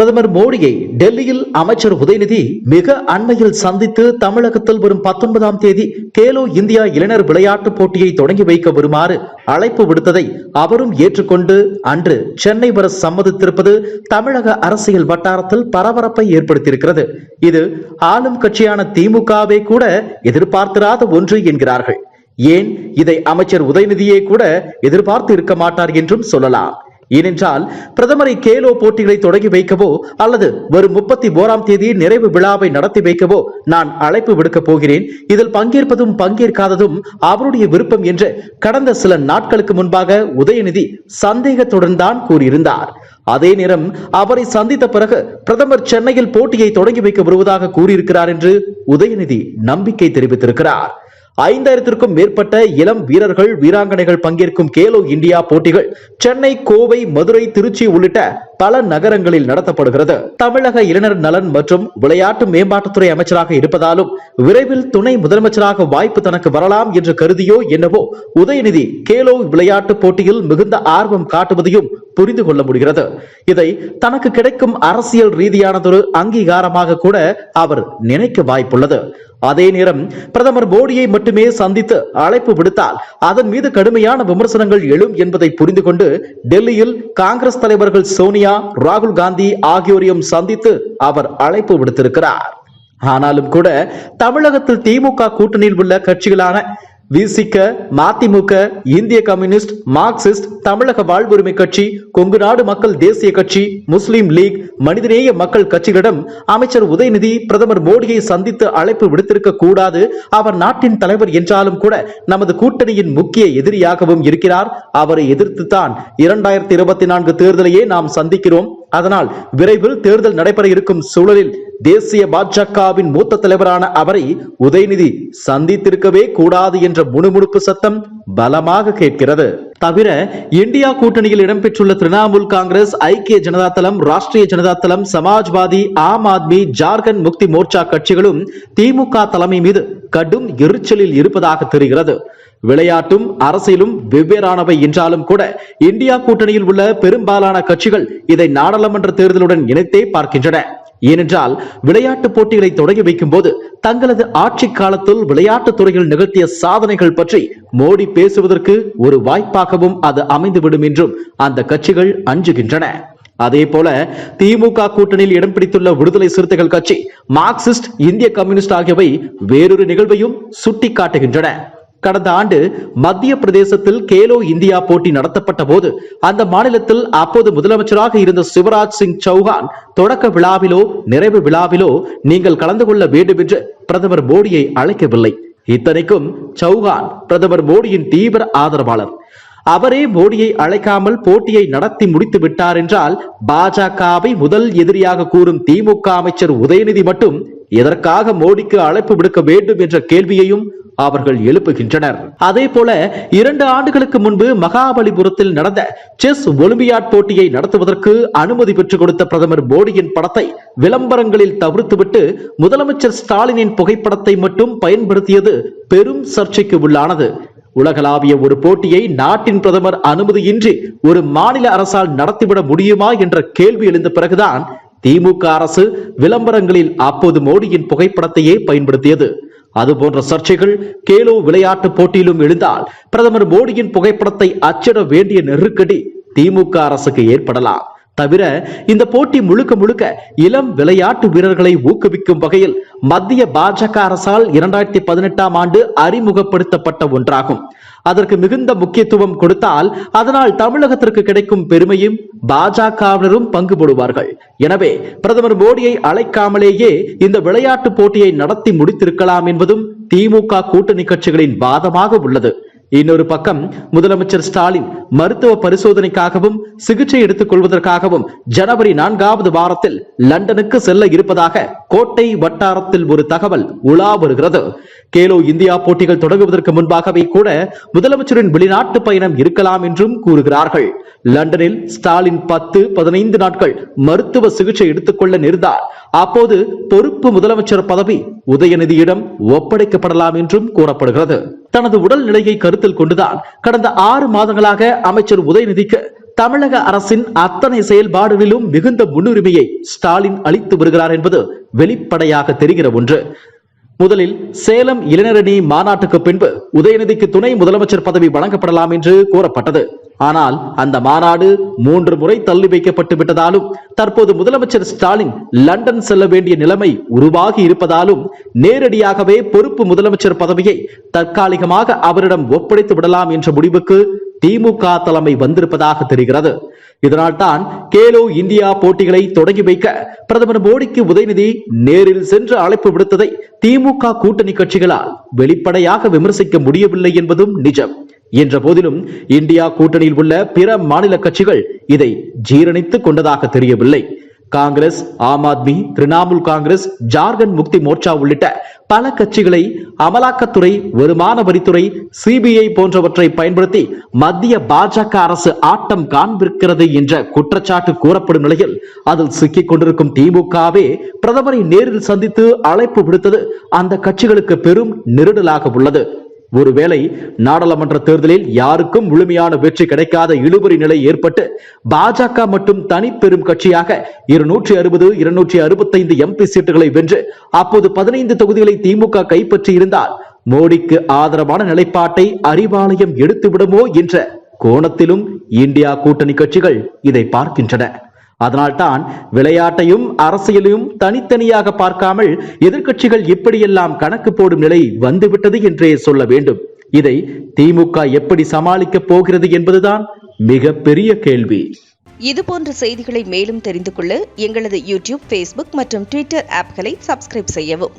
பிரதமர் மோடியை டெல்லியில் அமைச்சர் உதயநிதி மிக அண்மையில் சந்தித்து தமிழகத்தில் வரும் 19ஆம் தேதி கேலோ இந்தியா இளைஞர் விளையாட்டுப் போட்டியை தொடங்கி வைக்க வருமாறு அழைப்பு விடுத்ததை அவரும் ஏற்றுக்கொண்டு அன்று சென்னை வர சம்மதித்திருப்பது தமிழக அரசியல் வட்டாரத்தில் பரபரப்பை ஏற்படுத்தியிருக்கிறது. இது ஆளும் கட்சியான திமுகவே கூட எதிர்பார்த்திராத ஒன்று என்கிறார்கள். ஏன் இதை அமைச்சர் உதயநிதியே கூட எதிர்பார்த்து இருக்க மாட்டார் என்றும் சொல்லலாம். ஏனென்றால் பிரதமரை கேலோ போட்டிகளை தொடங்கி வைக்கவோ அல்லது வரும் 31ஆம் தேதி நிறைவு விழாவை நடத்தி வைக்கவோ நான் அழைப்பு விடுக்க போகிறேன், இதில் பங்கேற்பதும் பங்கேற்காததும் அவருடைய விருப்பம் என்று கடந்த சில நாட்களுக்கு முன்பாக உதயநிதி சந்தேகத்துடன் தான் கூறியிருந்தார். அதே நேரம் அவரை சந்தித்த பிறகு பிரதமர் சென்னையில் போட்டியை தொடங்கி வைக்க வருவதாக கூறியிருக்கிறார் என்று உதயநிதி நம்பிக்கை தெரிவித்திருக்கிறார். 5000த்திற்கும் மேற்பட்ட இளம் வீரர்கள் வீராங்கனைகள் பங்கேற்கும் கேலோ இந்தியா போட்டிகள் சென்னை, கோவை, மதுரை, திருச்சி உள்ளிட்ட பல நகரங்களில் நடத்தப்படுகிறது. தமிழக இளைஞர் நலன் மற்றும் விளையாட்டு மேம்பாட்டுத்துறை அமைச்சராக இருப்பதாலும் விரைவில் துணை முதலமைச்சராக வாய்ப்பு தனக்கு வரலாம் என்று கருதியோ என்னவோ உதயநிதி கேலோ விளையாட்டு போட்டியில் மிகுந்த ஆர்வம் காட்டுவதையும் புரிந்து கொள்ள முடிகிறது. இதை தனக்கு கிடைக்கும் அரசியல் ரீதியானதொரு அங்கீகாரமாக கூட அவர் நினைக்க வாய்ப்புள்ளது. அதே நேரம் பிரதமர் மோடியை மட்டுமே சந்தித்து அழைப்பு விடுத்தால் அதன் மீது கடுமையான விமர்சனங்கள் எழும் என்பதை புரிந்து கொண்டு டெல்லியில் காங்கிரஸ் தலைவர்கள் சோனியா, ராகுல் காந்தி ஆகியோரையும் சந்தித்து அவர் அழைப்பு விடுத்திருக்கிறார். ஆனாலும் கூட தமிழகத்தில் திமுக கூட்டணியில் உள்ள கட்சிகளான விசிக, மதிமுக, இந்திய கம்யூனிஸ்ட், மார்க்சிஸ்ட், தமிழக வாழ்வுரிமை கட்சி, கொங்கு நாடு மக்கள் தேசிய கட்சி, முஸ்லிம் லீக், மனிதநேய மக்கள் கட்சிகளிடம் அமைச்சர் உதயநிதி பிரதமர் மோடியை சந்தித்து அழைப்பு விடுத்திருக்க கூடாது. அவர் நாட்டின் தலைவர் என்றாலும் கூட நமது கூட்டணியின் முக்கிய எதிரியாகவும் இருக்கிறார். அவரை எதிர்த்துத்தான் 2024 தேர்தலையே நாம் சந்திக்கிறோம். அதனால் விரைவில் தேர்தல் நடைபெற இருக்கும் சூழலில் தேசிய பாஜகவின் மூத்த தலைவரான அவரை உதயநிதி சந்தித்திருக்கவே கூடாது என்ற முணுமுணுப்பு சத்தம் பலமாக கேட்கிறது. தவிர இந்தியா கூட்டணியில் இடம்பெற்றுள்ள திரிணாமுல் காங்கிரஸ், ஐக்கிய ஜனதா தளம், ராஷ்டிரிய ஜனதா தளம், சமாஜ்வாதி, ஆம் ஆத்மி, ஜார்க்கண்ட் முக்தி மோர்ச்சா கட்சிகளும் திமுக தலைமை மீது கடும் எரிச்சலில் இருப்பதாக தெரிகிறது. விளையாட்டும் அரசியலும் வெவ்வேறானவை என்றாலும் கூட இந்தியா கூட்டணியில் உள்ள பெரும்பாலான கட்சிகள் இதை நாடாளுமன்ற தேர்தலுடன் இணைத்தே பார்க்கின்றன. ஏனென்றால் விளையாட்டு போட்டிகளை தொடங்கி வைக்கும் போது தங்களது ஆட்சி காலத்தில் விளையாட்டுத் துறையில் நிகழ்த்திய சாதனைகள் பற்றி மோடி பேசுவதற்கு ஒரு வாய்ப்பாகவும் அது அமைந்துவிடும் என்றும் அந்த கட்சிகள் அஞ்சுகின்றன. அதே போல திமுக கூட்டணியில் இடம் பிடித்துள்ள விடுதலை சிறுத்தைகள் கட்சி, மார்க்சிஸ்ட், இந்திய கம்யூனிஸ்ட் ஆகியவை வேறொரு நிகழ்வையும் சுட்டிக்காட்டுகின்றன. கடந்த ஆண்டு மத்திய பிரதேசத்தில் கேலோ இந்தியா போட்டி நடத்தப்பட்ட போது அந்த மாநிலத்தில் அப்போது முதலமைச்சராக இருந்த சிவராஜ் சிங் சௌஹான் தொடக்க விழாவிலோ நிறைவு விழாவிலோ நீங்கள் கலந்து கொள்ள வேண்டும் என்று பிரதமர் மோடியை அழைக்கவில்லை. இத்தனைக்கும் சௌஹான் பிரதமர் மோடியின் தீவிர ஆதரவாளர். அவரே மோடியை அழைக்காமல் போட்டியை நடத்தி முடித்து விட்டார் என்றால் பாஜகவை முதல் எதிரியாக கூறும் திமுக அமைச்சர் உதயநிதி மட்டும் எதற்காக மோடிக்கு அழைப்பு விடுக்க வேண்டும் என்ற கேள்வியையும் அவர்கள் எழுப்புகின்றனர். அதே போல 2 ஆண்டுகளுக்கு முன்பு மகாபலிபுரத்தில் நடந்த செஸ் ஒலிம்பியாட் போட்டியை நடத்துவதற்கு அனுமதி பெற்றுக் கொடுத்த பிரதமர் மோடியின் படத்தை விளம்பரங்களில் தவிர்த்துவிட்டு முதலமைச்சர் ஸ்டாலினின் புகைப்படத்தை மட்டும் பயன்படுத்தியது பெரும் சர்ச்சைக்கு உள்ளானது. உலகளாவிய ஒரு போட்டியை நாட்டின் பிரதமர் அனுமதியின்றி ஒரு மாநில அரசால் நடத்திவிட முடியுமா என்ற கேள்வி எழுந்த பிறகுதான் திமுக அரசு விளம்பரங்களில் அப்போது மோடியின் புகைப்படத்தையே பயன்படுத்தியது. அதுபோன்ற சர்ச்சைகள் கேலோ விளையாட்டு போட்டியிலும் எழுந்தால் பிரதமர் மோடியின் புகைப்படத்தை அச்சிட வேண்டிய நெருக்கடி திமுக அரசுக்கு ஏற்படலாம். தவிர இந்த போட்டி முழுக்க முழுக்க இளம் விளையாட்டு வீரர்களை ஊக்குவிக்கும் வகையில் மத்திய பாஜக அரசால் 2018ஆம் ஆண்டு அறிமுகப்படுத்தப்பட்ட ஒன்றாகும். அதற்கு மிகுந்த முக்கியத்துவம் கொடுத்தால் அதனால் தமிழகத்திற்கு கிடைக்கும் பெருமையும் பாஜகவினரும் பங்கு போடுவார்கள். எனவே பிரதமர் மோடியை அழைக்காமலேயே இந்த விளையாட்டு போட்டியை நடத்தி முடித்திருக்கலாம் என்பதும் திமுக கூட்டணி கட்சிகளின் வாதமாக உள்ளது. இன்னொரு பக்கம் முதலமைச்சர் ஸ்டாலின் மருத்துவ பரிசோதனைக்காகவும் சிகிச்சை எடுத்துக் கொள்வதற்காகவும் ஜனவரி 4வது வாரத்தில் லண்டனுக்கு செல்ல இருப்பதாக கோட்டை வட்டாரத்தில் ஒரு தகவல் உலா வருகிறது. கேலோ இந்தியா போட்டிகள் தொடங்குவதற்கு முன்பாகவே கூட முதலமைச்சரின் வெளிநாட்டு பயணம் இருக்கலாம் என்றும் கூறுகிறார்கள். லண்டனில் ஸ்டாலின் 10-15 நாட்கள் மருத்துவ சிகிச்சை எடுத்துக் கொள்ள நேர்ந்தால் அப்போது பொறுப்பு முதலமைச்சர் பதவி உதயநிதியிடம் ஒப்படைக்கப்படலாம் என்றும் கூறப்படுகிறது. தனது உடல் நிலையை கருத்தில் கொண்டுதான் கடந்த 6 மாதங்களாக அமைச்சர் உதயநிதிக்கு தமிழக அரசின் அத்தனை செயல்பாடுகளிலும் மிகுந்த முன்னுரிமையை ஸ்டாலின் அளித்து வருகிறார் என்பது வெளிப்படையாக தெரிகிற ஒன்று. முதலில் சேலம் இளைஞரணி மாநாட்டுக்கு பின்பு உதயநிதிக்கு துணை முதலமைச்சர் பதவி வழங்கப்படலாம் என்று கூறப்பட்டது. ஆனால் அந்த மாநாடு 3 முறை தள்ளி வைக்கப்பட்டு விட்டதாலும் தற்போது முதலமைச்சர் ஸ்டாலின் லண்டன் செல்ல வேண்டிய நிலைமை உருவாகி இருப்பதாலும் நேரடியாகவே பொறுப்பு முதலமைச்சர் பதவியை தற்காலிகமாக அவரிடம் ஒப்படைத்து விடலாம் என்ற முடிவுக்கு திமுக தலைமை வந்திருப்பதாக தெரிகிறது. இதனால் தான் கேலோ இந்தியா போட்டிகளை தொடங்கி வைக்க பிரதமர் மோடிக்கு உதயநிதி நேரில் சென்று அழைப்பு விடுத்ததை திமுக கூட்டணி கட்சிகளால் வெளிப்படையாக விமர்சிக்க முடியவில்லை என்பதும் நிஜம். என்ற போதிலும் இந்தியா கூட்டணியில் உள்ள பிற மாநில கட்சிகள் இதை ஜீரணித்துக் கொண்டதாக தெரியவில்லை. காங்கிரஸ், ஆம் ஆத்மி, திரிணாமுல் காங்கிரஸ், ஜார்க்கண்ட் முக்தி மோர்ச்சா உள்ளிட்ட பல கட்சிகளை அமலாக்கத்துறை, வருமான வரித்துறை, சிபிஐ போன்றவற்றை பயன்படுத்தி மத்திய பாஜக அரசு ஆட்டம் காண்பிருக்கிறது என்ற குற்றச்சாட்டு கூறப்படும் நிலையில் அதில் சிக்கிக் கொண்டிருக்கும் திமுகவே பிரதமரை நேரில் சந்தித்து அழைப்பு விடுத்தது அந்த கட்சிகளுக்கு பெரும் நெருடலாக உள்ளது. ஒருவேளை நாடாளுமன்ற தேர்தலில் யாருக்கும் முழுமையான வெற்றி கிடைக்காத இழுபறி நிலை ஏற்பட்டு பாஜக மட்டும் தனி பெரும் கட்சியாக 260, 265 எம்பி சீட்டுகளை வென்று அப்போது 15 தொகுதிகளை திமுக கைப்பற்றி இருந்தால் மோடிக்கு ஆதரவான நிலைப்பாட்டை அறிவாலயம் எடுத்துவிடுமோ என்ற கோணத்திலும் இந்தியா கூட்டணி கட்சிகள் இதை பார்க்கின்றன. அதனால்தான் விளையாட்டையும் அரசியலையும் தனித்தனியாக பார்க்காமல் எதிர்க்கட்சிகள் இப்படியெல்லாம் கணக்கு போடும் நிலை வந்துவிட்டது என்றே சொல்ல வேண்டும். இதை திமுக எப்படி சமாளிக்கப் போகிறது என்பதுதான் மிகப்பெரிய கேள்வி. இதுபோன்ற செய்திகளை மேலும் தெரிந்து கொள்ள எங்களது யூடியூப், Facebook மற்றும் Twitter ஆப்களை சப்ஸ்கிரைப் செய்யவும்.